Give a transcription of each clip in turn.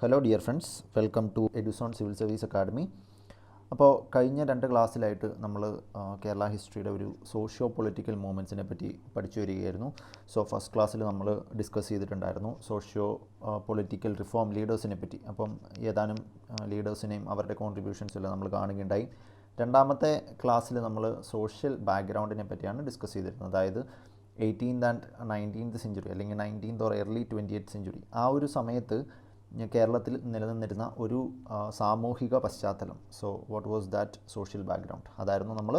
Hello dear friends, welcome to Eduzone civil service academy. അപ്പോൾ കഴിഞ്ഞ 2 ക്ലാസ്സിലായിട്ട് നമ്മൾ കേരള ഹിസ്റ്ററിയുടെ ഒരു സോഷ്യോ പൊളിറ്റിക്കൽ മൂവ്മെൻറ്റ്സിനെ പറ്റി പഠിച്ചു വരികയായിരുന്നു. സോ ഫസ്റ്റ് ക്ലാസ്സിൽ നമ്മൾ ഡിസ്കസ് ചെയ്തിട്ടുണ്ടായിരുന്നു സോഷ്യോ പൊളിറ്റിക്കൽ റിഫോം ലീഡേഴ്സിനെ പറ്റി. അപ്പം ഏതാനും ലീഡേഴ്സിനെയും അവരുടെ കോൺട്രിബ്യൂഷൻസ് എല്ലാം നമ്മൾ കാണുകയുണ്ടായി. രണ്ടാമത്തെ ക്ലാസ്സിൽ നമ്മൾ സോഷ്യൽ ബാക്ക്ഗ്രൗണ്ടിനെ പറ്റിയാണ് ഡിസ്കസ് ചെയ്തിരുന്നത്. അതായത് 18th and 19th സെഞ്ച്വറി അല്ലെങ്കിൽ 19th or early 20th century ആ ഒരു സമയത്ത് കേരളത്തിൽ നിലനിന്നിരുന്ന ഒരു സാമൂഹിക പശ്ചാത്തലം. So what was that social background, അതായിരുന്നു നമ്മൾ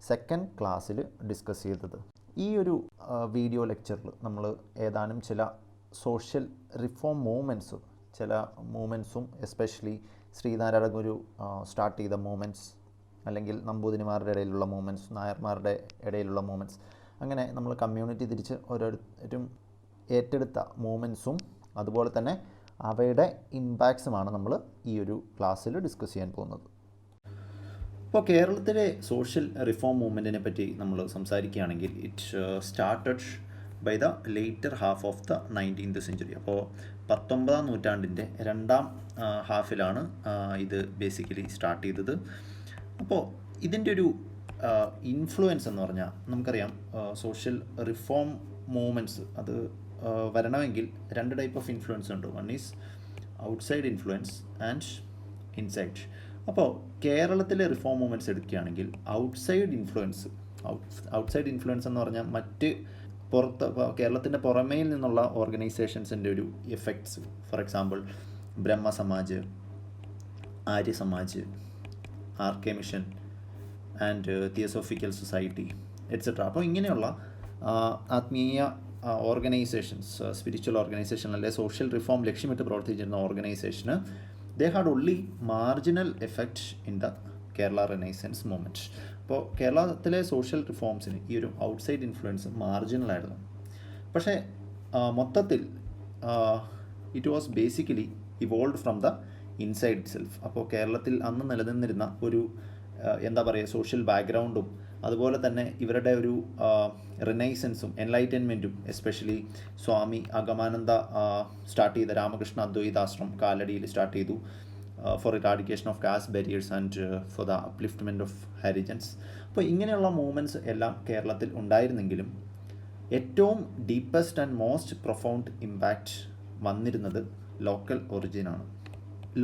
സെക്കൻഡ് ക്ലാസ്സിൽ ഡിസ്കസ് ചെയ്തത്. ഈ ഒരു വീഡിയോ ലെക്ചറിൽ നമ്മൾ ഏതാനും ചില സോഷ്യൽ റിഫോം മൂവ്മെൻറ്റ്സ്, ചില മൂവ്മെൻറ്റ്സും എസ്പെഷ്യലി ശ്രീനാരായണ ഗുരു സ്റ്റാർട്ട് ചെയ്ത മൂവ്മെൻറ്റ്സ്, അല്ലെങ്കിൽ നമ്പൂതിരിമാരുടെ ഇടയിലുള്ള മൂവ്മെൻറ്റ്സ്, നായർമാരുടെ ഇടയിലുള്ള മൂവ്മെൻറ്റ്സ്, അങ്ങനെ നമ്മൾ കമ്മ്യൂണിറ്റി തിരിച്ച് ഓരോരുത്തരും ഏറ്റെടുത്ത മൂവ്മെൻറ്റ്സും അതുപോലെ തന്നെ അവയുടെ ഇമ്പാക്ട്സുമാണ് നമ്മൾ ഈ ഒരു ക്ലാസ്സിൽ ഡിസ്കസ് ചെയ്യാൻ പോകുന്നത്. ഇപ്പോൾ കേരളത്തിലെ സോഷ്യൽ റിഫോം മൂവ്മെൻറ്റിനെ പറ്റി നമ്മൾ സംസാരിക്കുകയാണെങ്കിൽ it started by the later half of the 19th century. അപ്പോൾ 19ാം നൂറ്റാണ്ടിൻ്റെ രണ്ടാം ഹാഫിലാണ് ഇത് ബേസിക്കലി സ്റ്റാർട്ട് ചെയ്തത്. അപ്പോൾ ഇതിൻ്റെ ഒരു ഇൻഫ്ലുവൻസ് എന്ന് പറഞ്ഞാൽ നമുക്കറിയാം, സോഷ്യൽ റിഫോം മൂവ്മെൻറ്റ്സ് അത് വരണമെങ്കിൽ 2 ടൈപ്പ് ഓഫ് ഇൻഫ്ലുവൻസ് ഉണ്ട്. One is outside influence and inside. അപ്പോൾ കേരളത്തിലെ റിഫോം മൂവ്മെൻറ്റ്സ് എടുക്കുകയാണെങ്കിൽ ഔട്ട്സൈഡ് ഇൻഫ്ലുവൻസ് എന്ന് പറഞ്ഞാൽ മറ്റ് പുറത്ത് കേരളത്തിൻ്റെ പുറമേയിൽ നിന്നുള്ള ഓർഗനൈസേഷൻസിൻ്റെ ഒരു effects. For example Brahmo Samaj, Arya Samaj, R K mission and theosophical society etcetera. അപ്പോൾ ഇങ്ങനെയുള്ള ആത്മീയ ഓർഗനൈസേഷൻസ്, സ്പിരിച്വൽ ഓർഗനൈസേഷൻ അല്ലെ സോഷ്യൽ റിഫോം ലക്ഷ്യമിട്ട് പ്രവർത്തിച്ചിരുന്ന ഓർഗനൈസേഷന് they had only marginal effect in the Kerala renaissance movement. അപ്പോൾ കേരളത്തിലെ സോഷ്യൽ റിഫോംസിന് ഈ ഒരു ഔട്ട്സൈഡ് ഇൻഫ്ലുവൻസ് മാർജിനലായിരുന്നു. പക്ഷേ മൊത്തത്തിൽ it was basically evolve from the inside it self. അപ്പോൾ കേരളത്തിൽ അന്ന് നിലനിന്നിരുന്ന ഒരു എന്താ പറയുക, സോഷ്യൽ ബാക്ക്ഗ്രൗണ്ടും അതുപോലെ തന്നെ ഇവരുടെ ഒരു റിനൈസൻസും എൻലൈറ്റൻമെൻറ്റും, എസ്പെഷ്യലി സ്വാമി അഗമാനന്ദ സ്റ്റാർട്ട് ചെയ്ത രാമകൃഷ്ണ അദ്വൈതാശ്രം കാലടിയിൽ സ്റ്റാർട്ട് ചെയ്തു for eradication of caste barriers and for the upliftment of Harijans. അപ്പോൾ ഇങ്ങനെയുള്ള മൂവ്മെൻറ്റ്സ് എല്ലാം കേരളത്തിൽ ഉണ്ടായിരുന്നെങ്കിലും ഏറ്റവും deepest and most profound impact വന്നിരുന്നത് ലോക്കൽ ഒറിജിനാണ്.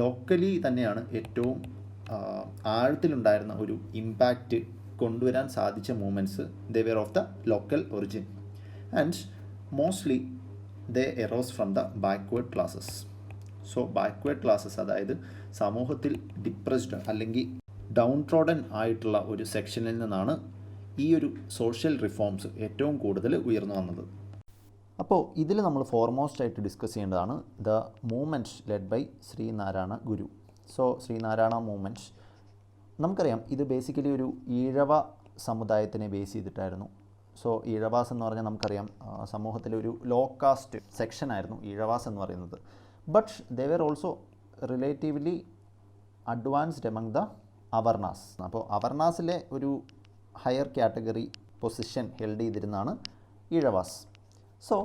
ലോക്കലി തന്നെയാണ് ഏറ്റവും ആഴത്തിലുണ്ടായിരുന്ന ഒരു ഇമ്പാക്റ്റ് കൊണ്ടുവരാൻ സാധിച്ച movements. They were of the local origin and mostly they arose from the backward classes. So backward classes, അതായത് സമൂഹത്തിൽ ഡിപ്രസ്ഡ് അല്ലെങ്കിൽ ഡൗൺ ട്രോഡൻ ആയിട്ടുള്ള ഒരു സെക്ഷനിൽ നിന്നാണ് ഈ ഒരു സോഷ്യൽ റിഫോംസ് ഏറ്റവും കൂടുതൽ ഉയർന്നു വന്നത്. അപ്പോൾ ഇതിൽ നമ്മൾ ഫോർമോസ്റ്റ് ആയിട്ട് ഡിസ്കസ് ചെയ്യേണ്ടതാണ് the movement led by Sreenarayana Guru. So Sreenarayana movement നമുക്കറിയാം, ഇത് ബേസിക്കലി ഒരു ഈഴവ സമുദായത്തിനെ ബേസ് ചെയ്തിട്ടായിരുന്നു. സോ ഈഴവാസ് എന്ന് പറഞ്ഞാൽ നമുക്കറിയാം, സമൂഹത്തിലെ ഒരു ലോ കാസ്റ്റ് സെക്ഷനായിരുന്നു ഈഴവാസ് എന്ന് പറയുന്നത്. But they were also relatively advanced among the Avarnas. അപ്പോൾ അവർണാസിലെ ഒരു ഹയർ കാറ്റഗറി പൊസിഷൻ ഹെൽഡ് ചെയ്തിരുന്നതാണ് ഈഴവാസ്. സോ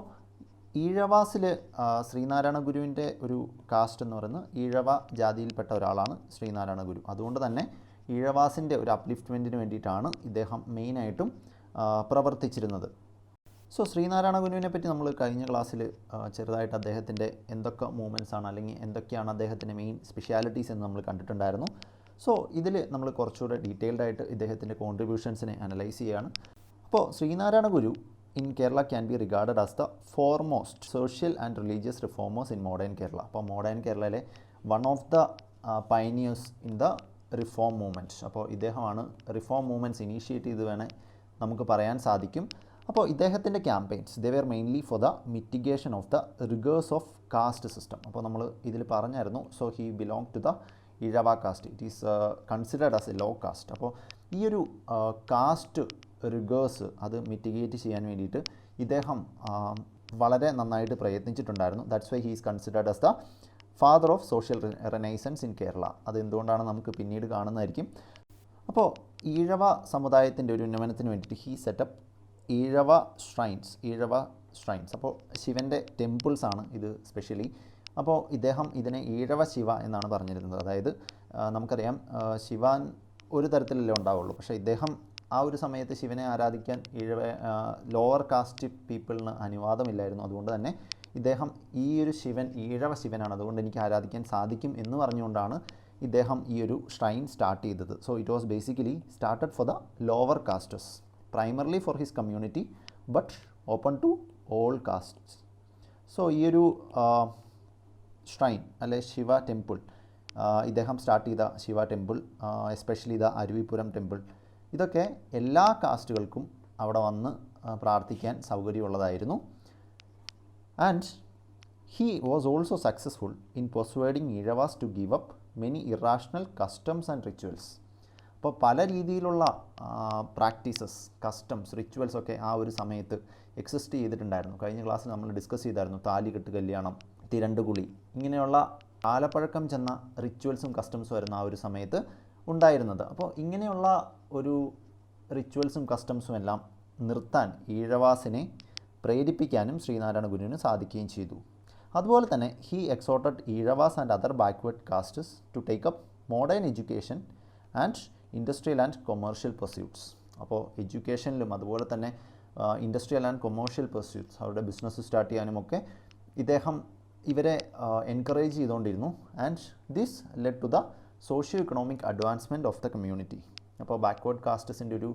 ഈഴവാസിൽ ശ്രീനാരായണ ഗുരുവിൻ്റെ ഒരു കാസ്റ്റ് എന്ന് പറയുന്നത് ഈഴവ ജാതിയിൽപ്പെട്ട ഒരാളാണ് ശ്രീനാരായണ ഗുരു. അതുകൊണ്ട് തന്നെ ഈഴവാസിൻ്റെ ഒരു അപ്ലിഫ്റ്റ്മെൻറ്റിന് വേണ്ടിയിട്ടാണ് ഇദ്ദേഹം മെയിനായിട്ടും പ്രവർത്തിച്ചിരുന്നത്. സോ ശ്രീനാരായണ ഗുരുവിനെ പറ്റി നമ്മൾ കഴിഞ്ഞ ക്ലാസ്സിൽ ചെറുതായിട്ട് അദ്ദേഹത്തിൻ്റെ എന്തൊക്കെ മൂവ്മെൻറ്റ്സ് ആണ് അല്ലെങ്കിൽ എന്തൊക്കെയാണ് അദ്ദേഹത്തിൻ്റെ മെയിൻ സ്പെഷ്യാലിറ്റീസ് എന്ന് നമ്മൾ കണ്ടിട്ടുണ്ടായിരുന്നു. സോ ഇതിൽ നമ്മൾ കുറച്ചുകൂടെ ഡീറ്റെയിൽഡ് ആയിട്ട് ഇദ്ദേഹത്തിൻ്റെ കോൺട്രിബ്യൂഷൻസിനെ അനലൈസ് ചെയ്യുകയാണ്. അപ്പോൾ ശ്രീനാരായണ ഗുരു in Kerala can be regarded as the foremost social and religious reformers in modern Kerala. അപ്പോൾ മോഡേൺ കേരളയിലെ one of the pioneers in the reform movement. അപ്പോൾ ഇദ്ദേഹമാണ് റിഫോം മൂവ്മെൻറ്റ്സ് ഇനീഷ്യേറ്റ് ചെയ്ത് വേണേൽ നമുക്ക് പറയാൻ സാധിക്കും. അപ്പോൾ ഇദ്ദേഹത്തിൻ്റെ campaigns they were mainly for the mitigation of the rigours of caste system. അപ്പോൾ നമ്മൾ ഇതിൽ പറഞ്ഞായിരുന്നു, so he belong to the Ezhava caste. It is considered as a low caste. അപ്പോൾ ഈ ഒരു കാസ്റ്റ് റിഗേഴ്സ് അത് മിറ്റിഗേറ്റ് ചെയ്യാൻ വേണ്ടിയിട്ട് ഇദ്ദേഹം വളരെ നന്നായിട്ട് പ്രയത്നിച്ചിട്ടുണ്ടായിരുന്നു. That's why he is considered as the father of social renaissance in Kerala. അത് എന്തുകൊണ്ടാണ് നമുക്ക് പിന്നീട് കാണുന്നതായിരിക്കും. അപ്പോൾ ഈഴവ സമുദായത്തിൻ്റെ ഒരു ഉന്നമനത്തിന് വേണ്ടിയിട്ട് ഹി സെറ്റപ്പ് ഈഴവ ഷ്രൈൻസ്. അപ്പോൾ ശിവൻ്റെ ടെമ്പിൾസാണ് ഇത് സ്പെഷ്യലി അപ്പോൾ ഇദ്ദേഹം ഇതിനെ ഈഴവ ശിവ എന്നാണ് പറഞ്ഞിരുന്നത്. അതായത് നമുക്കറിയാം ശിവൻ ഒരു തരത്തിലല്ലേ ഉണ്ടാവുള്ളൂ, പക്ഷേ ഇദ്ദേഹം ആ ഒരു സമയത്ത് ശിവനെ ആരാധിക്കാൻ ലോവർ കാസ്റ്റ് പീപ്പിളിന് അനുവാദമില്ലായിരുന്നു. അതുകൊണ്ട് തന്നെ ഇദ്ദേഹം ഈ ഒരു ശിവൻ ഈഴവ ശിവനാണ്, അതുകൊണ്ട് എനിക്ക് ആരാധിക്കാൻ സാധിക്കും എന്ന് പറഞ്ഞുകൊണ്ടാണ് ഇദ്ദേഹം ഈ ഒരു ഷ്രൈൻ സ്റ്റാർട്ട് ചെയ്തത്. So it was basically started for the lower castes, primarily for his community but open to all castes. So ഈ ഒരു ഷ്രൈൻ അല്ലെ ശിവ ടെമ്പിൾ, ഇദ്ദേഹം സ്റ്റാർട്ട് ചെയ്ത Shiva temple, especially the Aruvippuram temple, ഇതൊക്കെ എല്ലാ കാസ്റ്റുകൾക്കും അവിടെ വന്ന് പ്രാർത്ഥിക്കാൻ സൗകര്യമുള്ളതായിരുന്നു. And he was also successful in persuading Ezhavas to give up many irrational customs and rituals. അപ്പോൾ പല രീതിയിലുള്ള പ്രാക്ടീസസ്, കസ്റ്റംസ്, റിച്വൽസ് ഒക്കെ ആ ഒരു സമയത്ത് എക്സിസ്റ്റ് ചെയ്തിട്ടുണ്ടായിരുന്നു. കഴിഞ്ഞ ക്ലാസ്സിൽ നമ്മൾ ഡിസ്കസ് ചെയ്തായിരുന്നു താലികെട്ട് കല്യാണം, തിരണ്ടുകുളി, ഇങ്ങനെയുള്ള കാലപ്പഴക്കം ചെന്ന റിച്വൽസും കസ്റ്റംസും ആയിരുന്നു ആ ഒരു സമയത്ത് ഉണ്ടായിരുന്നത്. അപ്പോൾ ഇങ്ങനെയുള്ള ഒരു റിച്വൽസും കസ്റ്റംസും എല്ലാം നിർത്താൻ ഈഴവാസിനെ പ്രേരിപ്പിക്കാനും ശ്രീനാരായണ ഗുരുവിന് സാധിക്കുകയും ചെയ്തു. അതുപോലെ തന്നെ he exhorted Ezhavas and other backward castes to take up modern education and industrial and commercial pursuits. അപ്പോൾ എഡ്യൂക്കേഷനിലും അതുപോലെ തന്നെ ഇൻഡസ്ട്രിയൽ ആൻഡ് കൊമേഴ്ഷ്യൽ പെർസ്യൂട്ട്സ്, അവരുടെ ബിസിനസ് സ്റ്റാർട്ട് ചെയ്യാനുമൊക്കെ ഇദ്ദേഹം ഇവരെ എൻകറേജ് ചെയ്തുകൊണ്ടിരുന്നു. And this led to the socio economic advancement of the community. അപ്പോൾ ബാക്ക്വേർഡ് കാസ്റ്റസിൻ്റെ ഒരു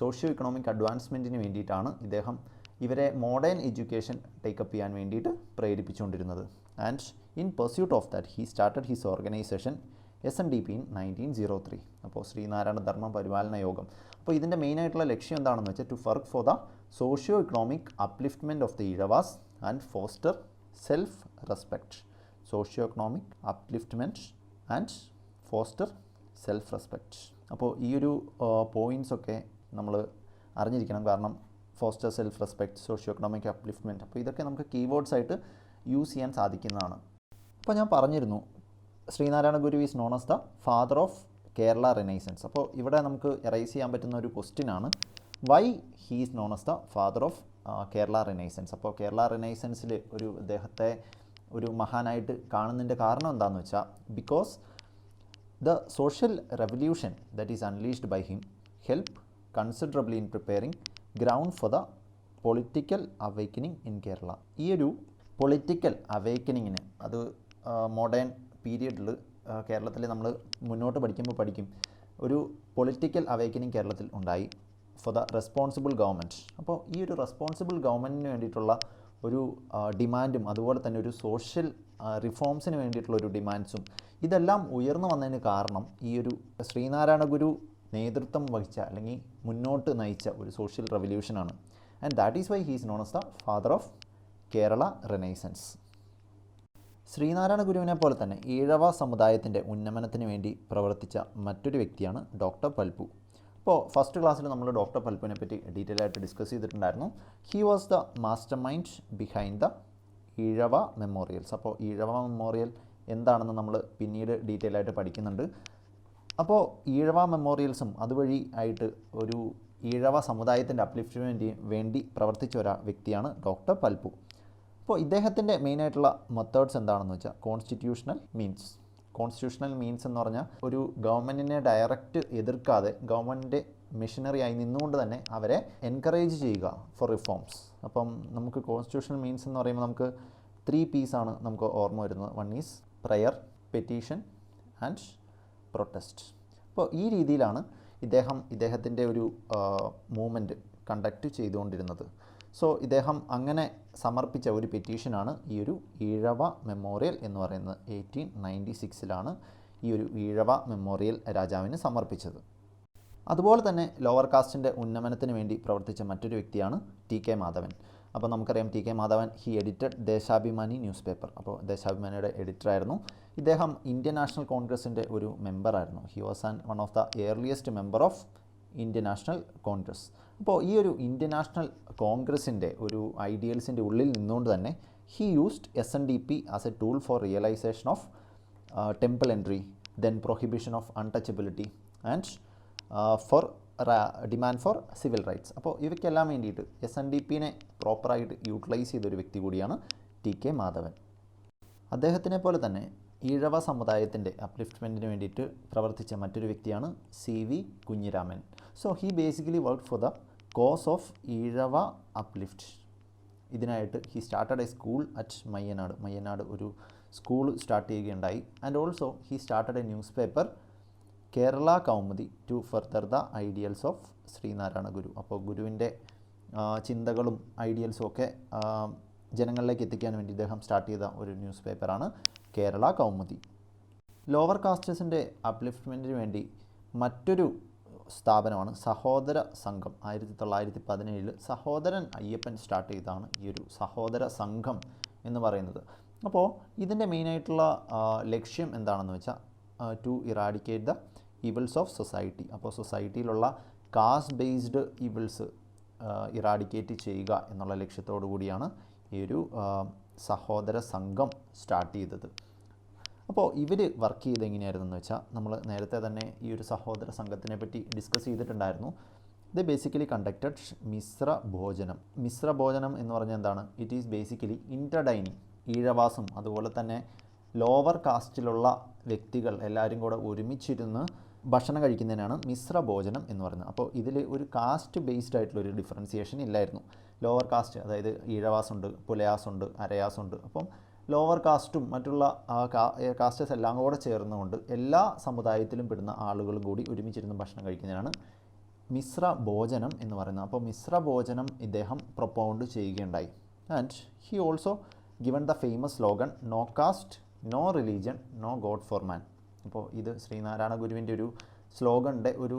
സോഷ്യോ ഇക്കണോമിക് അഡ്വാൻസ്മെൻറ്റിന് വേണ്ടിയിട്ടാണ് ഇദ്ദേഹം ഇവരെ മോഡേൺ എഡ്യൂക്കേഷൻ ടേക്കപ്പ് ചെയ്യാൻ വേണ്ടിയിട്ട് പ്രേരിപ്പിച്ചുകൊണ്ടിരുന്നത്. And in pursuit of that he started his organisation SNDP in 1903. അപ്പോൾ ശ്രീനാരായണ ധർമ്മ പരിപാലന യോഗം. അപ്പോൾ ഇതിൻ്റെ മെയിനായിട്ടുള്ള ലക്ഷ്യം എന്താണെന്ന് വെച്ചാൽ to work for the socio economic upliftment of the Ezhavas and foster self respect. Socio economic upliftment and foster self respect. അപ്പോൾ ഈ ഒരു പോയിൻറ്റ്സൊക്കെ നമ്മൾ അറിഞ്ഞിരിക്കണം. കാരണം foster self respect, socio economic upliftment, അപ്പോൾ ഇതൊക്കെ നമുക്ക് കീവേഡ്സ് ആയിട്ട് യൂസ് ചെയ്യാൻ സാധിക്കുന്നതാണ്. അപ്പോൾ ഞാൻ പറഞ്ഞിരുന്നു Sreenarayana Guru is known as the father of Kerala renaissance. അപ്പോൾ ഇവിടെ നമുക്ക് എറൈസ് ചെയ്യാൻ പറ്റുന്ന ഒരു ക്വസ്റ്റ്യനാണ് why he is known as the father of Kerala renaissance. അപ്പോൾ കേരള റിനൈസൻസിൽ അദ്ദേഹത്തെ ഒരു മഹാനായിട്ട് കാണുന്നതിൻ്റെ കാരണം എന്താണെന്ന് വെച്ചാൽ because the social revolution that is unleashed by him helped considerably in preparing ground for the political awakening in Kerala. ഈ ഒരു പൊളിറ്റിക്കൽ അവേക്കനിങ്ങിന് അത് മോഡേൺ പീരിയഡിൽ കേരളത്തിൽ നമ്മൾ മുന്നോട്ട് പഠിക്കും ഒരു പൊളിറ്റിക്കൽ അവേക്കനിങ് കേരളത്തിൽ ഉണ്ടായി ഫോർ ദ റെസ്പോൺസിബിൾ ഗവൺമെൻറ്. അപ്പോൾ ഈ ഒരു റെസ്പോൺസിബിൾ ഗവൺമെൻറ്റിന് വേണ്ടിയിട്ടുള്ള ഒരു ഡിമാൻഡും അതുപോലെ തന്നെ ഒരു സോഷ്യൽ റിഫോംസിന് വേണ്ടിയിട്ടുള്ള ഒരു ഡിമാൻഡ്സും ഇതെല്ലാം ഉയർന്നു വന്നതിന് കാരണം ഈ ഒരു ശ്രീനാരായണ ഗുരു നേതൃത്വം വഹിച്ച അല്ലെങ്കിൽ മുന്നോട്ട് നയിച്ച ഒരു സോഷ്യൽ റെവല്യൂഷനാണ്. And that is why he is known as the father of Kerala renaissance. Sreenarayana ഗുരുവിനെ പോലെ തന്നെ ഈഴവ സമുദായത്തിൻ്റെ ഉന്നമനത്തിന് വേണ്ടി പ്രവർത്തിച്ച മറ്റൊരു വ്യക്തിയാണ് ഡോക്ടർ പൽപ്പു. അപ്പോൾ ഫസ്റ്റ് ക്ലാസ്സിൽ നമ്മൾ ഡോക്ടർ പൽപ്പുവിനെ പറ്റി ഡീറ്റെയിൽ ആയിട്ട് ഡിസ്കസ് ചെയ്തിട്ടുണ്ടായിരുന്നു. He was the master mind behind the Ezhava memorials. അപ്പോൾ ഈഴവ മെമ്മോറിയൽ എന്താണെന്ന് നമ്മൾ പിന്നീട് ഡീറ്റെയിൽ ആയിട്ട് പഠിക്കുന്നുണ്ട്. അപ്പോൾ ഈഴവ മെമ്മോറിയൽസും അതുവഴി ആയിട്ട് ഒരു ഈഴവ സമുദായത്തിൻ്റെ അപ്ലിഫ്റ്റ്മെൻറ്റിന് വേണ്ടി പ്രവർത്തിച്ച ഒരു വ്യക്തിയാണ് ഡോക്ടർ പൽപ്പു. അപ്പോൾ ഇദ്ദേഹത്തിൻ്റെ മെയിനായിട്ടുള്ള മെത്തേഡ്സ് എന്താണെന്ന് വെച്ചാൽ കോൺസ്റ്റിറ്റ്യൂഷണൽ മീൻസ് എന്ന് പറഞ്ഞാൽ ഒരു ഗവൺമെൻറ്റിനെ ഡയറക്റ്റ് എതിർക്കാതെ ഗവൺമെൻറ്റിൻ്റെ മെഷീനറി ആയി നിന്നുകൊണ്ട് തന്നെ അവരെ എൻകറേജ് ചെയ്യുക ഫോർ റിഫോംസ്. അപ്പം നമുക്ക് കോൺസ്റ്റിറ്റ്യൂഷണൽ മീൻസ് എന്ന് പറയുമ്പോൾ നമുക്ക് 3 P's ആണ് നമുക്ക് ഓർമ്മ വരുന്നത്. 1 is prayer, petition and protest. അപ്പോൾ ഈ രീതിയിലാണ് ഇദ്ദേഹത്തിൻ്റെ ഒരു മൂവ്മെൻറ്റ് കണ്ടക്റ്റ് ചെയ്തുകൊണ്ടിരുന്നത്. സോ ഇദ്ദേഹം അങ്ങനെ സമർപ്പിച്ച ഒരു പെറ്റീഷനാണ് ഈ ഒരു ഈഴവ മെമ്മോറിയൽ എന്ന് പറയുന്നത്. 1896 ഈ ഒരു ഈഴവ മെമ്മോറിയൽ രാജാവിന് സമർപ്പിച്ചത്. അതുപോലെ തന്നെ ലോവർ കാസ്റ്റിൻ്റെ ഉന്നമനത്തിന് വേണ്ടി പ്രവർത്തിച്ച മറ്റൊരു വ്യക്തിയാണ് TK മാധവൻ. അപ്പോൾ നമുക്കറിയാം TK Madhavan he edited Deshabhimani newspaper. അപ്പോൾ ദേശാഭിമാനിയുടെ എഡിറ്ററായിരുന്നു. ഇദ്ദേഹം ഇന്ത്യൻ നാഷണൽ കോൺഗ്രസിൻ്റെ ഒരു മെമ്പറായിരുന്നു. He was one of the earliest member of Indian National Congress. അപ്പോൾ ഈ ഒരു ഇന്ത്യൻ നാഷണൽ കോൺഗ്രസിൻ്റെ ഒരു ഐഡിയൽസിൻ്റെ ഉള്ളിൽ നിന്നുകൊണ്ട് തന്നെ he used SNDP as a tool for realisation of temple entry, then prohibition of untouchability and for demand for civil rights. അപ്പോൾ ഇവയ്ക്കെല്ലാം വേണ്ടിയിട്ട് SNDPനെ പ്രോപ്പറായിട്ട് യൂട്ടിലൈസ് ചെയ്തൊരു വ്യക്തി കൂടിയാണ് TK മാധവൻ. അദ്ദേഹത്തിനെ പോലെ തന്നെ ഈഴവ സമുദായത്തിൻ്റെ അപ്ലിഫ്റ്റ്മെൻറ്റിന് വേണ്ടിയിട്ട് പ്രവർത്തിച്ച മറ്റൊരു വ്യക്തിയാണ് CV Kunhiraman. So he basically work for the cause of Ezhava uplift. ഇതിനായിട്ട് he started A school at Mayyanad ഒരു സ്കൂൾ സ്റ്റാർട്ട് ചെയ്യുകയുണ്ടായി. And also he started A news paper Kerala Kaumudi to further the ideals of Sreenarayana ഗുരു. അപ്പോൾ ഗുരുവിൻ്റെ ചിന്തകളും ഐഡിയൽസും ഒക്കെ ജനങ്ങളിലേക്ക് എത്തിക്കാൻ വേണ്ടി ഇദ്ദേഹം സ്റ്റാർട്ട് ചെയ്ത ഒരു ന്യൂസ് പേപ്പറാണ് കേരള കൗമുദി. ലോവർ കാസ്റ്റേഴ്സിൻ്റെ അപ്ലിഫ്റ്റ്മെൻറ്റിന് വേണ്ടി മറ്റൊരു സ്ഥാപനമാണ് സഹോദര സംഘം. 1917 സഹോദരൻ അയ്യപ്പൻ സ്റ്റാർട്ട് ചെയ്തതാണ് ഈ ഒരു സഹോദര സംഘം എന്ന് പറയുന്നത്. അപ്പോൾ ഇതിൻ്റെ മെയിനായിട്ടുള്ള ലക്ഷ്യം എന്താണെന്ന് വെച്ചാൽ to eradicate the evils of society. അപ്പോൾ സൊസൈറ്റിയിലുള്ള കാസ്റ്റ് ബേസ്ഡ് ഈവിൾസ് ഇറാഡിക്കേറ്റ് ചെയ്യുക എന്നുള്ള ലക്ഷ്യത്തോടു കൂടിയാണ് ഈ ഒരു സഹോദര സംഘം സ്റ്റാർട്ട് ചെയ്തത്. അപ്പോൾ ഇവർ വർക്ക് ചെയ്ത് എങ്ങനെയായിരുന്നെന്ന് വെച്ചാൽ നമ്മൾ നേരത്തെ തന്നെ ഈ ഒരു സഹോദര സംഘത്തിനെ പറ്റി ഡിസ്കസ് ചെയ്തിട്ടുണ്ടായിരുന്നു. ഇത് ബേസിക്കലി കണ്ടക്റ്റഡ് മിശ്ര ഭോജനം എന്ന് പറഞ്ഞാൽ എന്താണ്? It is basically interdining. ഈഴവാസും അതുപോലെ തന്നെ ലോവർ കാസ്റ്റിലുള്ള വ്യക്തികൾ എല്ലാവരും കൂടെ ഒരുമിച്ചിരുന്ന് ഭക്ഷണം കഴിക്കുന്നതിനാണ് മിശ്ര ഭോജനം എന്ന് പറയുന്നത്. അപ്പോൾ ഇതിൽ ഒരു കാസ്റ്റ് ബേസ്ഡ് ആയിട്ടുള്ളൊരു ഡിഫറൻസിയേഷൻ ഇല്ലായിരുന്നു. ലോവർ കാസ്റ്റ്, അതായത് ഈഴവാസുണ്ട്, പുലയാസുണ്ട്, അരയാസുണ്ട്. അപ്പം ലോവർ കാസ്റ്റും മറ്റുള്ള കാസ്റ്റേഴ്സ് എല്ലാം കൂടെ ചേർന്നുകൊണ്ട് എല്ലാ സമുദായത്തിലും പെടുന്ന ആളുകളും കൂടി ഒരുമിച്ചിരുന്ന് ഭക്ഷണം കഴിക്കുന്നതിനാണ് മിശ്ര ഭോജനം എന്ന് പറയുന്നത്. അപ്പോൾ മിശ്ര ഭോജനം ഇദ്ദേഹം പ്രൊപ്പൗണ്ട് ചെയ്യുകയുണ്ടായി. And he also given the famous slogan no cast, no religion, no God four മാൻ. അപ്പോൾ ഇത് ശ്രീനാരായണ ഗുരുവിൻ്റെ ഒരു സ്ലോഗൻ്റെ ഒരു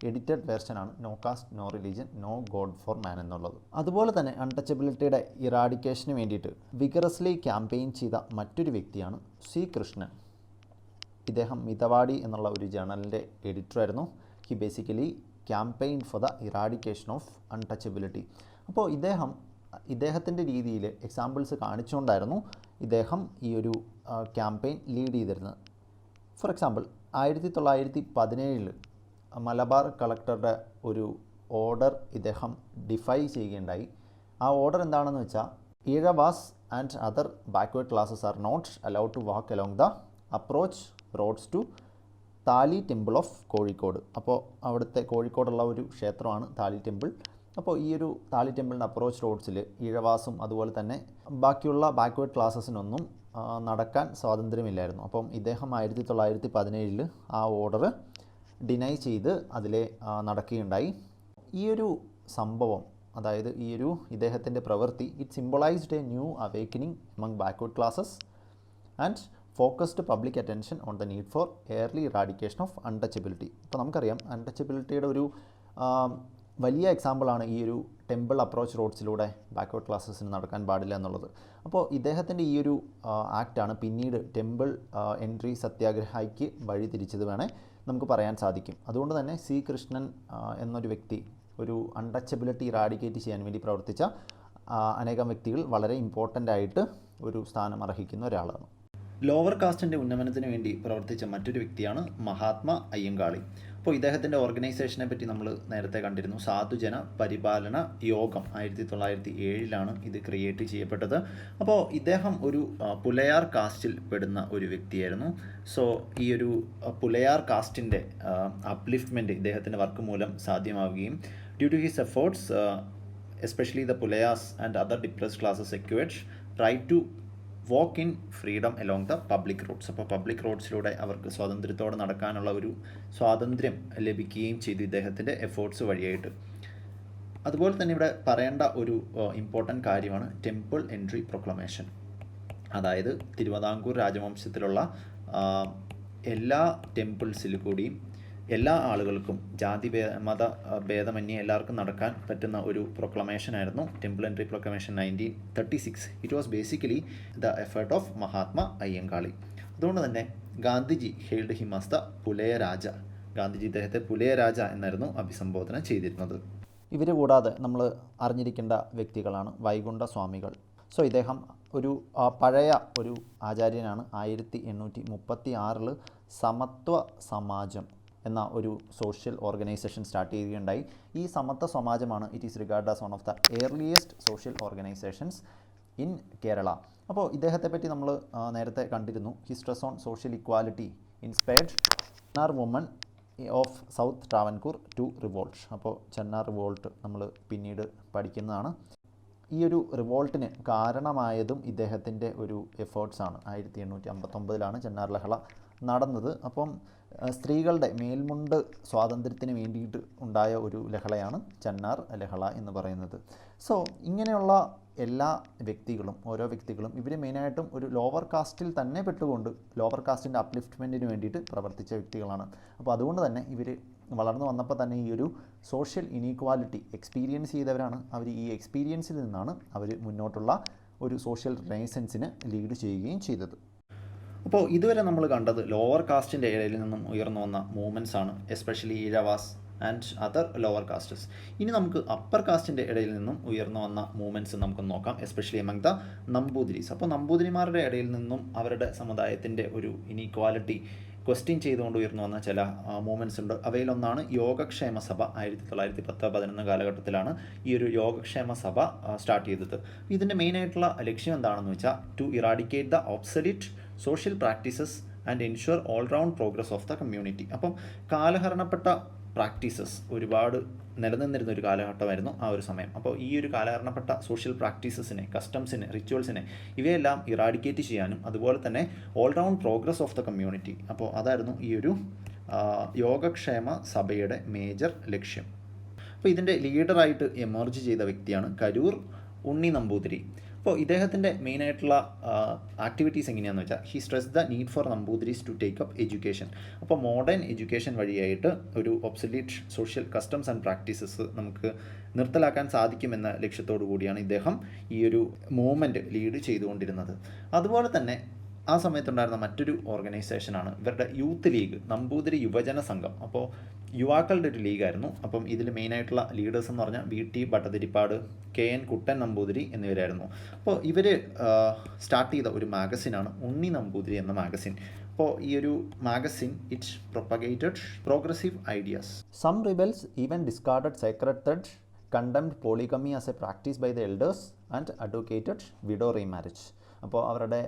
edited വേർഷനാണ് no cast, no religion, no God four മാൻ എന്നുള്ളത്. അതുപോലെ തന്നെ അൺടച്ചബിലിറ്റിയുടെ ഇറാഡിക്കേഷന് വേണ്ടിയിട്ട് വിഗറസ്ലി ക്യാമ്പയിൻ ചെയ്ത മറ്റൊരു വ്യക്തിയാണ് C കൃഷ്ണൻ. ഇദ്ദേഹം മിതവാടി എന്നുള്ള ഒരു ജേണലിൻ്റെ എഡിറ്ററായിരുന്നു. He basically campaign for the eradication of untouchability. അപ്പോൾ ഇദ്ദേഹത്തിൻ്റെ രീതിയിൽ എക്സാമ്പിൾസ് കാണിച്ചുകൊണ്ടായിരുന്നു ഇദ്ദേഹം ഈ ഒരു ക്യാമ്പയിൻ ലീഡ് ചെയ്തിരുന്നത്. ഫോർ എക്സാമ്പിൾ 1917 മലബാർ കളക്ടറുടെ ഒരു ഓർഡർ ഇദ്ദേഹം ഡിഫൈ ചെയ്യുകയുണ്ടായി. ആ ഓർഡർ എന്താണെന്ന് വെച്ചാൽ Ezhavas and other backward classes are not allowed to walk along the approach roads to Tali temple of Kozhikode. അപ്പോൾ അവിടുത്തെ കോഴിക്കോടുള്ള ഒരു ക്ഷേത്രമാണ് താലി ടെമ്പിൾ. അപ്പോൾ ഈ ഒരു താലി ടെമ്പിളിൻ്റെ അപ്രോച്ച് റോഡ്സിൽ ഈഴവാസും അതുപോലെ തന്നെ ബാക്കിയുള്ള ബാക്ക്വേർഡ് ക്ലാസ്സസിനൊന്നും നടക്കാൻ സ്വാതന്ത്ര്യമില്ലായിരുന്നു. അപ്പം ഇദ്ദേഹം 1917 ആ ഓർഡർ ഡിനൈ ചെയ്ത് അതിലെ നടക്കുകയുണ്ടായി. ഈ ഒരു സംഭവം, അതായത് ഈ ഒരു ഇദ്ദേഹത്തിൻ്റെ പ്രവൃത്തി, it symbolised a new awakening among backward classes and focused public attention on the need for early eradication of untouchability. അപ്പോൾ നമുക്കറിയാം അൺടച്ചബിലിറ്റിയുടെ ഒരു വലിയ എക്സാമ്പിളാണ് ഈ ഒരു ടെമ്പിൾ അപ്രോച്ച് റോഡ്സിലൂടെ ബാക്ക്വേർഡ് ക്ലാസ്സസിന് നടക്കാൻ പാടില്ല എന്നുള്ളത്. അപ്പോൾ ഇദ്ദേഹത്തിൻ്റെ ഈ ഒരു ആക്റ്റാണ് പിന്നീട് ടെമ്പിൾ എൻട്രി സത്യാഗ്രഹയ്ക്ക് വഴി തിരിച്ചത് വേണേൽ നമുക്ക് പറയാൻ സാധിക്കും. അതുകൊണ്ട് തന്നെ C കൃഷ്ണൻ എന്നൊരു വ്യക്തി ഒരു അൺടച്ചബിലിറ്റി ഇറാഡിക്കേറ്റ് ചെയ്യാൻ വേണ്ടി പ്രവർത്തിച്ച അനേകം വ്യക്തികൾ വളരെ ഇമ്പോർട്ടൻ്റ് ആയിട്ട് ഒരു സ്ഥാനം അർഹിക്കുന്ന ഒരാളാണ്. ലോവർ കാസ്റ്റിൻ്റെ ഉന്നമനത്തിന് വേണ്ടി പ്രവർത്തിച്ച മറ്റൊരു വ്യക്തിയാണ് മഹാത്മാ അയ്യങ്കാളി. അപ്പോൾ ഇദ്ദേഹത്തിൻ്റെ ഓർഗനൈസേഷനെ പറ്റി നമ്മൾ നേരത്തെ കണ്ടിരുന്നു. സാധുജന പരിപാലന യോഗം 1907 ഇത് ക്രിയേറ്റ് ചെയ്യപ്പെട്ടത്. അപ്പോൾ ഇദ്ദേഹം ഒരു പുലയാർ കാസ്റ്റിൽ പെടുന്ന ഒരു വ്യക്തിയായിരുന്നു. സോ ഈ ഒരു പുലയാർ കാസ്റ്റിൻ്റെ അപ്ലിഫ്റ്റ്മെൻറ്റ് ഇദ്ദേഹത്തിൻ്റെ വർക്ക് മൂലം സാധ്യമാവുകയും due to his efforts especially the Pulayas and other depressed classes secured right to walk in freedom along the public roads. അപ്പോൾ പബ്ലിക് റോഡ്സിലൂടെ അവർക്ക് സ്വാതന്ത്ര്യത്തോടെ നടക്കാനുള്ള ഒരു സ്വാതന്ത്ര്യം ലഭിക്കുകയും ചെയ്തു ഇദ്ദേഹത്തിൻ്റെ എഫേർട്സ് വഴിയായിട്ട്. അതുപോലെ തന്നെ ഇവിടെ പറയേണ്ട ഒരു ഇമ്പോർട്ടൻ്റ് കാര്യമാണ് ടെമ്പിൾ എൻട്രി പ്രൊക്ലമേഷൻ. അതായത് തിരുവിതാംകൂർ രാജവംശത്തിലുള്ള എല്ലാ ടെമ്പിൾസിൽ കൂടിയും എല്ലാ ആളുകൾക്കും ജാതി മത ഭേദമന്യേ എല്ലാവർക്കും നടക്കാൻ പറ്റുന്ന ഒരു പ്രൊക്ലമേഷൻ ആയിരുന്നു temple entry proclamation 1936. It was basically the effort of Mahatma Ayyankali. അതുകൊണ്ട് തന്നെ Gandhiji hailed him as the Pulaya Raja. Gandhiji ഇദ്ദേഹത്തെ പുലയ രാജ എന്നായിരുന്നു അഭിസംബോധന ചെയ്തിരുന്നത്. ഇവർ കൂടാതെ നമ്മൾ അറിഞ്ഞിരിക്കേണ്ട വ്യക്തികളാണ് വൈകുണ്ഠ സ്വാമികൾ. സോ ഇദ്ദേഹം ഒരു പഴയ ഒരു ആചാര്യനാണ്. 1836 സമത്വ സമാജം എന്ന ഒരു സോഷ്യൽ ഓർഗനൈസേഷൻ സ്റ്റാർട്ട് ചെയ്യുകയുണ്ടായി. ഈ സമത്വ സമാജമാണ് it is regard as one of the earliest social organisations in Kerala. അപ്പോൾ ഇദ്ദേഹത്തെ പറ്റി നമ്മൾ നേരത്തെ കണ്ടിരുന്നു. He stress on social equality inspired Channar woman of south Travancore to revolt. അപ്പോൾ ചെന്നാർ റിവോൾട്ട് നമ്മൾ പിന്നീട് പഠിക്കുന്നതാണ്. ഈ ഒരു റിവോൾട്ടിന് കാരണമായതും ഇദ്ദേഹത്തിൻ്റെ ഒരു എഫേർട്സാണ്. 1859 ചെന്നാർ ലഹള നടന്നത്. അപ്പം സ്ത്രീകളുടെ മേൽമുണ്ട് സ്വാതന്ത്ര്യത്തിന് വേണ്ടിയിട്ട് ഉണ്ടായ ഒരു ലഹളയാണ് ചെന്നാർ ലഹള എന്ന് പറയുന്നത്. സോ ഇങ്ങനെയുള്ള എല്ലാ വ്യക്തികളും, ഓരോ വ്യക്തികളും ഇവർ മെയിനായിട്ടും ഒരു ലോവർ കാസ്റ്റിൽ തന്നെ പെട്ടുകൊണ്ട് ലോവർ കാസ്റ്റിൻ്റെ അപ്ലിഫ്റ്റ്മെൻറ്റിന് വേണ്ടിയിട്ട് പ്രവർത്തിച്ച വ്യക്തികളാണ്. അപ്പോൾ അതുകൊണ്ട് തന്നെ ഇവർ വളർന്നു വന്നപ്പോൾ തന്നെ ഈ ഒരു സോഷ്യൽ ഇനീക്വാലിറ്റി എക്സ്പീരിയൻസ് ചെയ്തവരാണ്. അവർ ഈ എക്സ്പീരിയൻസിൽ നിന്നാണ് അവർ മുന്നോട്ടുള്ള ഒരു സോഷ്യൽ റിനൈസൻസിന് ലീഡ് ചെയ്യുകയും ചെയ്തത്. അപ്പോൾ ഇതുവരെ നമ്മൾ കണ്ടത് ലോവർ കാസ്റ്റിൻ്റെ ഇടയിൽ നിന്നും ഉയർന്നു വന്ന മൂവ്മെൻറ്റ്സ് ആണ്, especially Ezhavas and other lower castes. ഇനി നമുക്ക് അപ്പർ കാസ്റ്റിൻ്റെ ഇടയിൽ നിന്നും ഉയർന്നു വന്ന മൂവ്മെൻറ്റ്സ് നമുക്ക് നോക്കാം, എസ്പെഷ്യലി എമംഗ് ദ നമ്പൂതിരീസ്. അപ്പോൾ നമ്പൂതിരിമാരുടെ ഇടയിൽ നിന്നും അവരുടെ സമുദായത്തിൻ്റെ ഒരു ഇനീക്വാലിറ്റി ക്വസ്റ്റ്യൻ ചെയ്തുകൊണ്ട് ഉയർന്നു വന്ന ചില മൂവ്മെൻറ്റ്സ് ഉണ്ട്. അവയിലൊന്നാണ് യോഗക്ഷേമ സഭ. 1910-11 കാലഘട്ടത്തിലാണ് ഈ ഒരു യോഗക്ഷേമ സഭ സ്റ്റാർട്ട് ചെയ്തത്. ഇതിൻ്റെ മെയിനായിട്ടുള്ള ലക്ഷ്യം എന്താണെന്ന് വെച്ചാൽ to eradicate the obsolete social practices and ensure all round progress of the community. അപ്പം കാലഹരണപ്പെട്ട പ്രാക്ടീസസ് ഒരുപാട് നിലനിന്നിരുന്ന ഒരു കാലഘട്ടമായിരുന്നു ആ ഒരു സമയം. അപ്പോൾ ഈ ഒരു കാലഹരണപ്പെട്ട സോഷ്യൽ പ്രാക്ടീസസിനെ, കസ്റ്റംസിനെ, റിച്വൽസിനെ ഇവയെല്ലാം ഇറാഡിക്കേറ്റ് ചെയ്യാനും അതുപോലെ തന്നെ all round progress of the community, അപ്പോൾ അതായിരുന്നു ഈ ഒരു യോഗക്ഷേമ സഭയുടെ മേജർ ലക്ഷ്യം. അപ്പോൾ ഇതിൻ്റെ ലീഡറായിട്ട് എമർജ് ചെയ്ത വ്യക്തിയാണ് കരൂർ ഉണ്ണി നമ്പൂതിരി. അപ്പോൾ ഇദ്ദേഹത്തിൻ്റെ മെയിനായിട്ടുള്ള ആക്ടിവിറ്റീസ് എങ്ങനെയാണെന്ന് വെച്ചാൽ he stress the need for Namboodiris to take up education. അപ്പോൾ മോഡേൺ എഡ്യൂക്കേഷൻ വഴിയായിട്ട് ഒരു obsolete social customs and practices നമുക്ക് നിർത്തലാക്കാൻ സാധിക്കുമെന്ന ലക്ഷ്യത്തോടു കൂടിയാണ് ഇദ്ദേഹം ഈ ഒരു മൂവ്മെൻറ്റ് ലീഡ് ചെയ്തുകൊണ്ടിരുന്നത്. അതുപോലെ തന്നെ ആ സമയത്തുണ്ടായിരുന്ന മറ്റൊരു ഓർഗനൈസേഷനാണ് ഇവരുടെ യൂത്ത് ലീഗ്, നമ്പൂതിരി യുവജന സംഘം. അപ്പോൾ യുവാക്കളുടെ ഒരു ലീഗായിരുന്നു. അപ്പം ഇതിൽ മെയിനായിട്ടുള്ള ലീഡേഴ്സ് എന്ന് പറഞ്ഞാൽ VT ഭട്ടതിരിപ്പാട്, KN കുട്ടൻ നമ്പൂതിരി എന്നിവരായിരുന്നു. അപ്പോൾ ഇവർ സ്റ്റാർട്ട് ചെയ്ത ഒരു മാഗസിനാണ് ഉണ്ണി നമ്പൂതിരി എന്ന മാഗസിൻ. അപ്പോൾ ഈ ഒരു magazine it propagated progressive ideas. Some rebels even discarded sacred thread, condemned polygamy as a practice by the elders and advocated widow remarriage. അപ്പോൾ അവരുടെ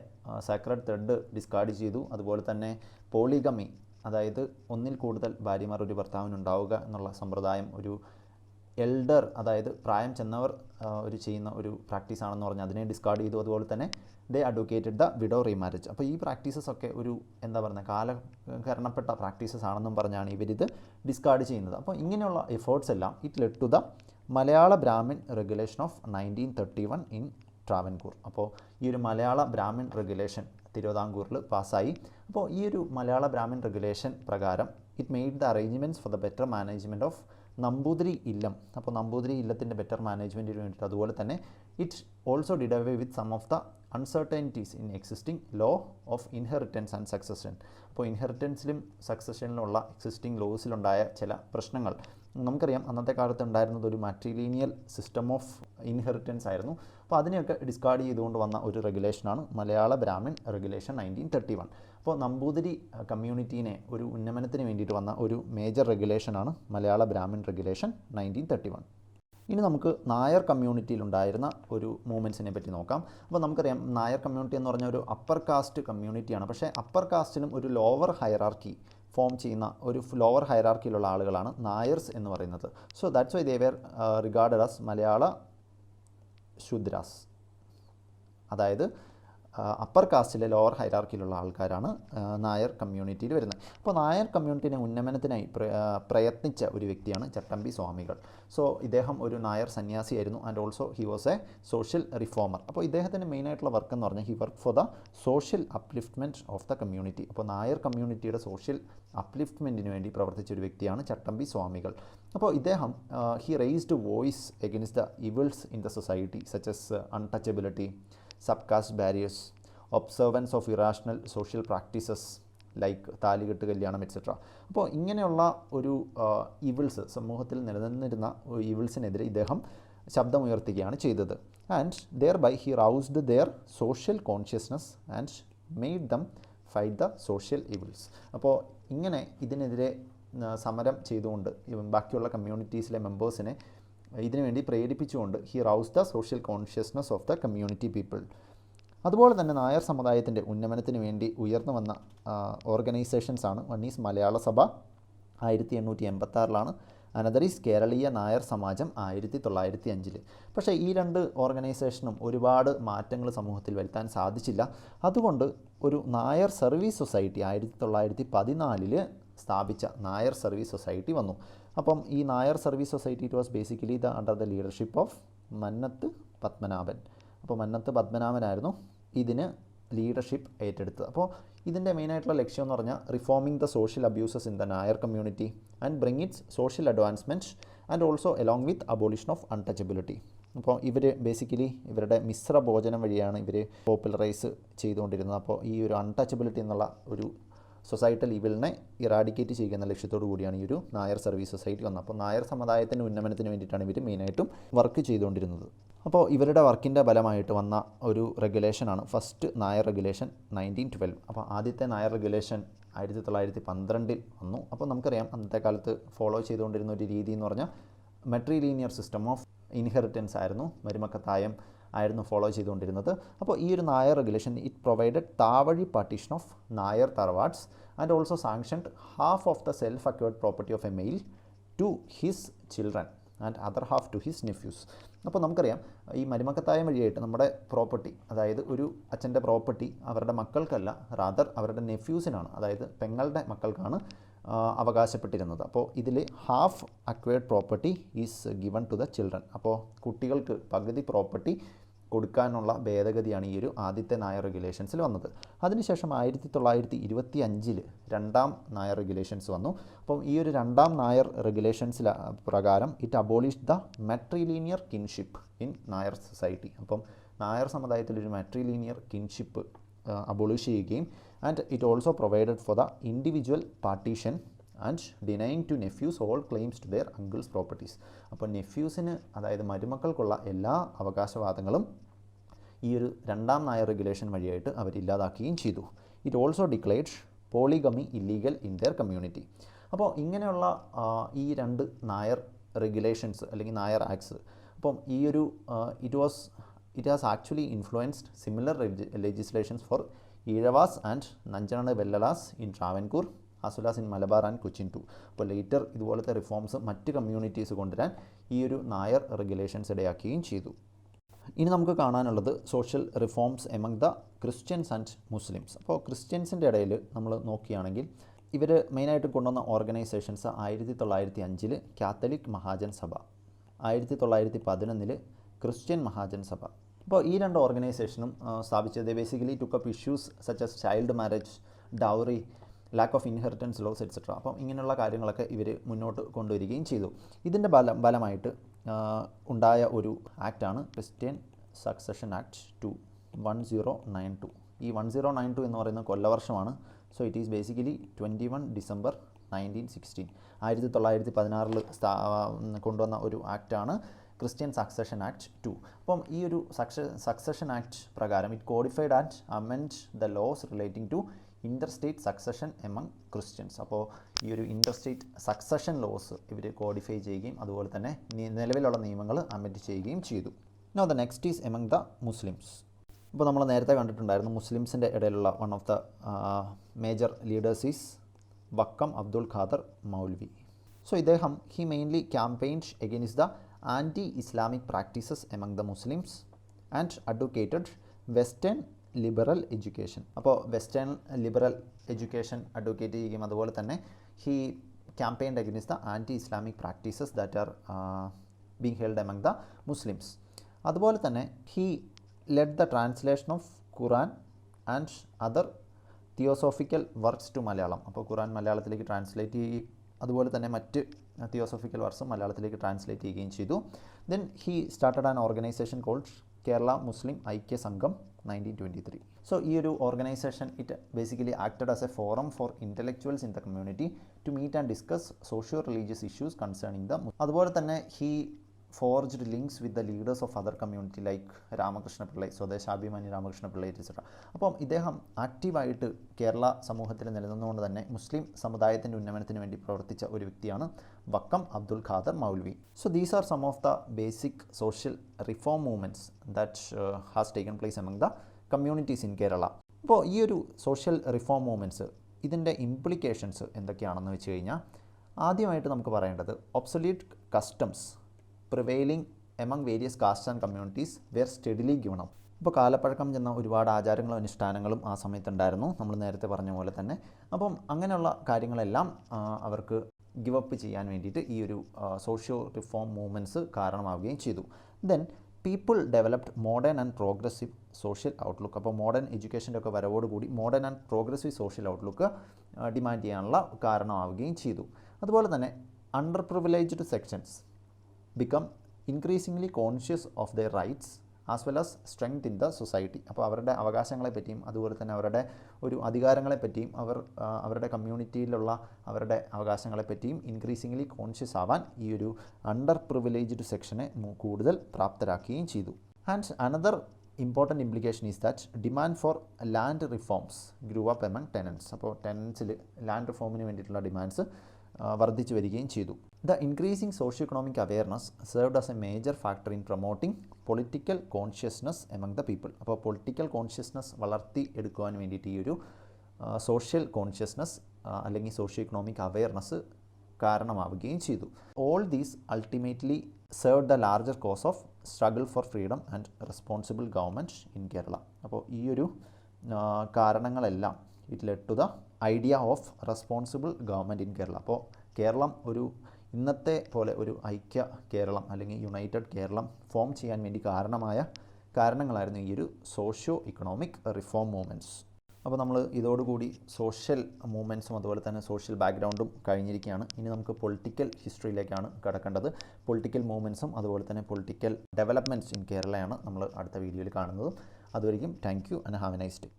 സാക്രഡ് ത്രെഡ് ഡിസ്കാർഡ് ചെയ്തു. അതുപോലെ തന്നെ പോളിഗമി, അതായത് ഒന്നിൽ കൂടുതൽ ഭാര്യമാർ ഒരു ഭർത്താവിനുണ്ടാവുക എന്നുള്ള സമ്പ്രദായം ഒരു എൽഡർ, അതായത് പ്രായം ചെന്നവർ ഒരു ചെയ്യുന്ന ഒരു പ്രാക്ടീസ് ആണെന്ന് പറഞ്ഞാൽ അതിനെ ഡിസ്കാർഡ് ചെയ്തു. അതുപോലെ തന്നെ ദേ അഡ്വക്കേറ്റഡ് ദ വിഡോ റീമാരേജ്. അപ്പോൾ ഈ പ്രാക്ടീസസ് ഒക്കെ ഒരു എന്താ പറയുക കാലഹരണപ്പെട്ട പ്രാക്ടീസസ് ആണെന്നും പറഞ്ഞാണ് ഇവരിത് ഡിസ്കാർഡ് ചെയ്യുന്നത്. അപ്പോൾ ഇങ്ങനെയുള്ള എഫേർട്സ് എല്ലാം it led to the Malayala Brahmin regulation of 1931 in Travancore. അപ്പോൾ ഈ ഒരു മലയാള ബ്രാഹ്മിൺ റെഗുലേഷൻ തിരുവിതാംകൂറിൽ പാസ്സായി. അപ്പോൾ ഈ ഒരു മലയാള ബ്രാഹ്മിൺ റെഗുലേഷൻ പ്രകാരം it made the arrangements for the better management of Namboodiri illam. അപ്പോൾ നമ്പൂതിരി ഇല്ലത്തിൻ്റെ ബെറ്റർ മാനേജ്മെൻറ്റിന് വേണ്ടിയിട്ട് അതുപോലെ തന്നെ it also did away with some of the uncertainties in existing law of inheritance and succession. അപ്പോൾ ഇൻഹെറിറ്റൻസിലും സക്സഷനിലുള്ള എക്സിസ്റ്റിംഗ് ലോസിലുണ്ടായ ചില പ്രശ്നങ്ങൾ നമുക്കറിയാം. അന്നത്തെ കാലത്ത് ഉണ്ടായിരുന്നത് ഒരു മാട്രിലീനിയൽ സിസ്റ്റം ഓഫ് ഇൻഹെറിറ്റൻസ് ആയിരുന്നു. അപ്പോൾ അതിനെയൊക്കെ ഡിസ്കാർഡ് ചെയ്തുകൊണ്ട് വന്ന ഒരു റെഗുലേഷനാണ് മലയാള ബ്രാഹ്മിൺ റെഗുലേഷൻ 1931. അപ്പോൾ നമ്പൂതിരി കമ്മ്യൂണിറ്റീനെ ഒരു ഉന്നമനത്തിന് വേണ്ടിയിട്ട് വന്ന ഒരു മേജർ റെഗുലേഷനാണ് മലയാള ബ്രാഹ്മിൺ റെഗുലേഷൻ 1931. ഇനി നമുക്ക് നായർ കമ്മ്യൂണിറ്റിയിലുണ്ടായിരുന്ന ഒരു മൂവ്മെൻറ്റ്സിനെ പറ്റി നോക്കാം. അപ്പോൾ നമുക്കറിയാം നായർ കമ്മ്യൂണിറ്റി എന്ന് പറഞ്ഞാൽ ഒരു അപ്പർ കാസ്റ്റ് കമ്മ്യൂണിറ്റിയാണ്. പക്ഷേ അപ്പർ കാസ്റ്റിനും ഒരു ലോവർ ഹൈറാർക്കി ഫോം ചെയ്യുന്ന ഒരു ലോവർ ഹൈറാർക്കിയിലുള്ള ആളുകളാണ് നായർസ് എന്ന് പറയുന്നത്. So that's why they were regarded as Malayala Shudras. അതായത് അപ്പർ കാസ്റ്റിലെ ലോവർ ഹൈറാർക്കിയിലുള്ള ആൾക്കാരാണ് നായർ കമ്മ്യൂണിറ്റിയിൽ വരുന്നത്. അപ്പോൾ നായർ കമ്മ്യൂണിറ്റിനെ ഉന്നമനത്തിനായി പ്രയത്നിച്ച ഒരു വ്യക്തിയാണ് ചട്ടമ്പി സ്വാമികൾ. സോ ഇദ്ദേഹം ഒരു നായർ സന്യാസിയായിരുന്നു and also he was a social reformer. അപ്പോൾ ഇദ്ദേഹത്തിൻ്റെ മെയിനായിട്ടുള്ള വർക്ക് എന്ന് പറഞ്ഞാൽ he work for the social upliftment of the community. അപ്പോൾ നായർ കമ്മ്യൂണിറ്റിയുടെ സോഷ്യൽ അപ്ലിഫ്റ്റ്മെൻറ്റിന് വേണ്ടി പ്രവർത്തിച്ച ഒരു വ്യക്തിയാണ് ചട്ടമ്പി സ്വാമികൾ. അപ്പോൾ ഇദ്ദേഹം he raised voice against the evils in the society such as untouchability, subcaste barriers, observance of irrational social practices like talikettu kalyanam etcetera. അപ്പോൾ ഇങ്ങനെയുള്ള ഒരു ഇവിൾസ്, സമൂഹത്തിൽ നിലനിന്നിരുന്ന ഇവിൾസിനെതിരെ ഇദ്ദേഹം ശബ്ദമുയർത്തുകയാണ് ചെയ്തത്. And thereby he roused their social consciousness and made them fight the social evils. അപ്പോൾ ഇങ്ങനെ ഇതിനെതിരെ സമരം ചെയ്തുകൊണ്ട് ബാക്കിയുള്ള കമ്മ്യൂണിറ്റീസിലെ മെമ്പേഴ്സിനെ ഇതിനുവേണ്ടി പ്രേരിപ്പിച്ചുകൊണ്ട് he rouse the social consciousness of the community people. അതുപോലെ തന്നെ നായർ സമുദായത്തിൻ്റെ ഉന്നമനത്തിന് വേണ്ടി ഉയർന്നു വന്ന ഓർഗനൈസേഷൻസാണ്. വൺ ഈസ് മലയാള സഭ 1886 അനദർ ഈസ് കേരളീയ നായർ സമാജം 1905. പക്ഷേ ഈ രണ്ട് ഓർഗനൈസേഷനും ഒരുപാട് മാറ്റങ്ങൾ സമൂഹത്തിൽ വരുത്താൻ സാധിച്ചില്ല. അതുകൊണ്ട് ഒരു നായർ സർവീസ് സൊസൈറ്റി 1914 സ്ഥാപിച്ച നായർ സർവീസ് സൊസൈറ്റി വന്നു. അപ്പം ഈ Nair Service Society it was basically under the leadership of Mannath Padmanabhan. അപ്പോൾ മന്നത്ത് പത്മനാഭനായിരുന്നു ഇതിന് ലീഡർഷിപ്പ് ഏറ്റെടുത്തത്. അപ്പോൾ ഇതിൻ്റെ മെയിനായിട്ടുള്ള ലക്ഷ്യം എന്ന് പറഞ്ഞാൽ reforming the social abuses in the Nair community and bring it's social advancement and also along with abolition of untouchability. അപ്പോൾ ഇവർ ബേസിക്കലി ഇവരുടെ മിശ്ര ഭോജനം വഴിയാണ് ഇവർ പോപ്പുലറൈസ് ചെയ്തുകൊണ്ടിരുന്നത്. അപ്പോൾ ഈ ഒരു അൺടച്ചബിലിറ്റി എന്നുള്ള ഒരു സൊസൈറ്റൽ ഇവിലിനെ ഇറാഡിക്കേറ്റ് ചെയ്യുന്ന ലക്ഷ്യത്തോടു കൂടിയാണ് ഈ ഒരു നായർ സർവീസ് സൊസൈറ്റി വന്നത്. അപ്പോൾ നായർ സമുദായത്തിൻ്റെ ഉന്നമനത്തിന് വേണ്ടിയിട്ടാണ് ഇവർ മെയിനായിട്ടും വർക്ക് ചെയ്തുകൊണ്ടിരുന്നത്. അപ്പോൾ ഇവരുടെ വർക്കിൻ്റെ ഫലമായിട്ട് വന്ന ഒരു റെഗുലേഷനാണ് ഫസ്റ്റ് നായർ റെഗുലേഷൻ 1912. അപ്പോൾ ആദ്യത്തെ നായർ റെഗുലേഷൻ 1912 വന്നു. അപ്പോൾ നമുക്കറിയാം അന്നത്തെ കാലത്ത് ഫോളോ ചെയ്തുകൊണ്ടിരുന്ന ഒരു രീതി എന്ന് പറഞ്ഞാൽ മെട്രിലീനിയർ സിസ്റ്റം ഓഫ് ഇൻഹെറിറ്റൻസ് ആയിരുന്നു, മരുമക്കത്തായം ആയിരുന്നു ഫോളോ ചെയ്തുകൊണ്ടിരുന്നത്. അപ്പോൾ ഈ ഒരു Nair regulation it provided thavazhi partition of Nair tharavads and also sanctioned half of the self acquired property of a male to his children and other half to his nephews. അപ്പോൾ നമുക്കറിയാം ഈ മരുമക്കത്തായം വഴിയായിട്ട് നമ്മുടെ പ്രോപ്പർട്ടി, അതായത് ഒരു അച്ഛൻ്റെ പ്രോപ്പർട്ടി അവരുടെ മക്കൾക്കല്ല, റാദർ അവരുടെ നെഫ്യൂസിനാണ്, അതായത് പെങ്ങളുടെ മക്കൾക്കാണ് അവകാശപ്പെട്ടിരുന്നത്. അപ്പോൾ ഇതിൽ half acquired property is given to the children. അപ്പോൾ കുട്ടികൾക്ക് പകുതി പ്രോപ്പർട്ടി കൊടുക്കാനുള്ള ഭേദഗതിയാണ് ഈ ഒരു ആദ്യത്തെ നായർ റെഗുലേഷൻസിൽ വന്നത്. അതിനുശേഷം 1925 രണ്ടാം നായർ റെഗുലേഷൻസ് വന്നു. അപ്പം ഈ ഒരു രണ്ടാം നായർ റെഗുലേഷൻസിൽ പ്രകാരം it abolish the matrilineal kinship in Nair society. അപ്പം നായർ സമുദായത്തിലൊരു മെട്രിലീനിയർ കിൻഷിപ്പ് അബോളിഷ് ചെയ്യുകയും and it also provided for the individual partition and denying to nephews all claims to their uncles properties. അപ്പോൾ നെഫ്യൂസിന്, അതായത് മരുമക്കൾക്കുള്ള എല്ലാ അവകാശവാദങ്ങളും ഈ ഒരു രണ്ടാം നായർ റെഗുലേഷൻ വഴിയായിട്ട് അവരില്ലാതാക്കുകയും ചെയ്തു. It also declared polygamy illegal in there community. അപ്പോൾ ഇങ്ങനെയുള്ള ഈ രണ്ട് നായർ റെഗുലേഷൻസ് അല്ലെങ്കിൽ നായർ ആക്ട്സ്, അപ്പം ഈ ഒരു it has actually influenced similar legislations for Ezhavas and Nanjanad Vellalas in Travancore as well as in Malabar and Cochin too. അപ്പോൾ ലേറ്റർ ഇതുപോലത്തെ റിഫോംസ് മറ്റ് കമ്മ്യൂണിറ്റീസ് കൊണ്ടുവരാൻ ഈ ഒരു നായർ റെഗുലേഷൻസ് ഇടയാക്കുകയും ചെയ്തു. ഇനി നമുക്ക് കാണാനുള്ളത് social reforms among the Christians and Muslims. അപ്പോൾ ക്രിസ്ത്യൻസിൻ്റെ ഇടയിൽ നമ്മൾ നോക്കുകയാണെങ്കിൽ ഇവർ മെയിനായിട്ട് കൊണ്ടുവന്ന ഓർഗനൈസേഷൻസ് 1905 കാത്തലിക് മഹാജൻ സഭ, 1911 ക്രിസ്ത്യൻ മഹാജൻ സഭ. അപ്പോൾ ഈ രണ്ട് ഓർഗനൈസേഷനും സ്ഥാപിച്ചത് basically took up issues such as child marriage, dowry, lack of inheritance laws etcetera. അപ്പം ഇങ്ങനെയുള്ള കാര്യങ്ങളൊക്കെ ഇവർ മുന്നോട്ട് കൊണ്ടുവരികയും ചെയ്തു. ഇതിൻ്റെ ഫലമായിട്ട് ഉണ്ടായ ഒരു ആക്റ്റാണ് ക്രിസ്ത്യൻ സക്സഷൻ ആക്ട് 1092. ഈ 1092 എന്ന് പറയുന്ന കൊല്ലവർഷമാണ്. So it is basically 21 December 1916. 1916 കൊണ്ടുവന്ന ഒരു ആക്റ്റാണ് ക്രിസ്ത്യൻ സക്സഷൻ ആക്ട് 2. അപ്പം ഈ ഒരു സക്സഷൻ ആക്ട് പ്രകാരം it codified and amend the laws relating to interstate succession among Christians. അപ്പോൾ ഈ ഒരു ഇൻ്റർസ്റ്റേറ്റ് സക്സഷൻ ലോസ് ഇവർ കോഡിഫൈ ചെയ്യുകയും അതുപോലെ തന്നെ നിലവിലുള്ള നിയമങ്ങൾ അമെൻഡ് ചെയ്യുകയും ചെയ്തു. Now the next is among the Muslims. ഇപ്പോൾ നമ്മൾ നേരത്തെ കണ്ടിട്ടുണ്ടായിരുന്നു മുസ്ലിംസിൻ്റെ ഇടയിലുള്ള one of the major leaders is Vakkom Abdul Khader Moulavi. So ഇദ്ദേഹം he mainly campaigned against the anti Islamic practices among the Muslims and advocated western liberal education. അപ്പോൾ വെസ്റ്റേൺ ലിബറൽ എഡ്യൂക്കേഷൻ അഡ്വക്കേറ്റ് ചെയ്യുകയും അതുപോലെ തന്നെ he campaigned against the anti Islamic practices that are being held among the Muslims. അതുപോലെ തന്നെ he led the translation of Quran and other theosophical works to Malayalam. അപ്പോൾ Quran മലയാളത്തിലേക്ക് translate ചെയ്യുകയും അതുപോലെ തന്നെ മറ്റ് തിയോസോഫിക്കൽ വർക്ക്സും മലയാളത്തിലേക്ക് ട്രാൻസ്ലേറ്റ് ചെയ്യുകയും ചെയ്തു. Then he started an organisation called Kerala Muslim Aikya Sangham 1923. So ഈ ഒരു organisation it basically acted as a forum for intellectuals in the community to meet and discuss socio religious issues concerning the. അതുപോലെ തന്നെ he forged links with the leaders of other community like Ramakrishna Pillai, Swadeshabhimani Ramakrishna Pillai etcetera. അപ്പം ഇദ്ദേഹം ആക്റ്റീവായിട്ട് കേരള സമൂഹത്തിൽ നിലനിന്നുകൊണ്ട് തന്നെ മുസ്ലിം സമുദായത്തിൻ്റെ ഉന്നമനത്തിന് വേണ്ടി പ്രവർത്തിച്ച ഒരു വ്യക്തിയാണ് Vakkom Abdul Khader Moulavi. So these are some of the basic social reform movements that has taken place among the communities in Kerala. അപ്പോൾ ഈ ഒരു സോഷ്യൽ റിഫോം മൂവ്മെൻറ്റ്സ് ഇതിൻ്റെ ഇംപ്ലിക്കേഷൻസ് എന്തൊക്കെയാണെന്ന് വെച്ച് കഴിഞ്ഞാൽ, ആദ്യമായിട്ട് നമുക്ക് പറയേണ്ടത് obsolete customs prevailing among various caste and communities were steadily given up. ഇപ്പോൾ കാലപ്പഴക്കം ചെന്ന ഒരുപാട് ആചാരങ്ങളും അനുഷ്ഠാനങ്ങളും ആ സമയത്തുണ്ടായിരുന്നു, നമ്മൾ നേരത്തെ പറഞ്ഞ പോലെ തന്നെ. അപ്പം അങ്ങനെയുള്ള കാര്യങ്ങളെല്ലാം അവർക്ക് ഗിവ് അപ്പ് ചെയ്യാൻ വേണ്ടിയിട്ട് ഈ ഒരു സോഷ്യോ റിഫോം മൂവ്മെൻറ്റ്സ് കാരണമാവുകയും ചെയ്തു. Then people developed modern and progressive social outlook. അപ്പോൾ മോഡേൺ എഡ്യൂക്കേഷൻ്റെ ഒക്കെ വരവോടുകൂടി modern and progressive social outlook demand ചെയ്യാനുള്ള കാരണമാവുകയും ചെയ്തു. അതുപോലെ തന്നെ under privileged sections become increasingly conscious of their rights as well as strength in the society. അപ്പോൾ അവരുടെ അവകാശങ്ങളെ പറ്റിയും അതുപോലെ തന്നെ അവരുടെ ഒരു അധികാരങ്ങളെ പറ്റിയും അവരുടെ കമ്മ്യൂണിറ്റിയിലുള്ള അവരുടെ അവകാശങ്ങളെ പറ്റിയും ഇൻക്രീസിംഗ്ലി കോൺഷ്യസ് ആവാൻ ഈ ഒരു അണ്ടർ പ്രിവിലേജ്ഡ് സെക്ഷനെ കൂടുതൽ പ്രാപ്തരാക്കുകയും ചെയ്തു. And another important implication is that demand for land reforms grew up among tenants. അപ്പോൾ ടെനൻസിൽ ലാൻഡ് റിഫോമിന് വേണ്ടിയിട്ടുള്ള ഡിമാൻഡ്സ് വർദ്ധിച്ചു വരികയും ചെയ്തു. The increasing socio economic awareness served as a major factor in promoting political consciousness among the people. അപ്പോൾ political consciousness വളർത്തി എടുക്കുവാൻ വേണ്ടിയിട്ട് ഈ ഒരു സോഷ്യൽ കോൺഷ്യസ്നസ് അല്ലെങ്കിൽ സോഷ്യോ ഇക്കണോമിക് അവെയർനെസ് കാരണമാവുകയും ചെയ്തു. All these ultimately served the larger cause of struggle for freedom and responsible government in Kerala. അപ്പോൾ ഈ ഒരു കാരണങ്ങളെല്ലാം it led to the idea of responsible government in Kerala. അപ്പോൾ കേരളം ഒരു ഇന്നത്തെ പോലെ ഒരു ഐക്യ കേരളം അല്ലെങ്കിൽ യുണൈറ്റഡ് കേരളം ഫോം ചെയ്യാൻ വേണ്ടി കാരണങ്ങളായിരുന്നു ഈ ഒരു സോഷ്യോ ഇക്കണോമിക് റിഫോം മൂവ്മെൻറ്റ്സ്. അപ്പോൾ നമ്മൾ ഇതോടുകൂടി സോഷ്യൽ മൂവ്മെൻറ്റ്സും അതുപോലെ തന്നെ സോഷ്യൽ ബാക്ക്ഗ്രൗണ്ടും കഴിഞ്ഞിരിക്കുകയാണ്. ഇനി നമുക്ക് പൊളിറ്റിക്കൽ ഹിസ്റ്ററിയിലേക്കാണ് കടക്കേണ്ടത്. പൊളിറ്റിക്കൽ മൂവ്മെൻറ്റ്സും അതുപോലെ തന്നെ പൊളിറ്റിക്കൽ ഡെവലപ്മെൻറ്റ്സ് ഇൻ കേരളയാണ് നമ്മൾ അടുത്ത വീഡിയോയിൽ കാണുന്നത്. അതുവരെയും thank you and have A nice day.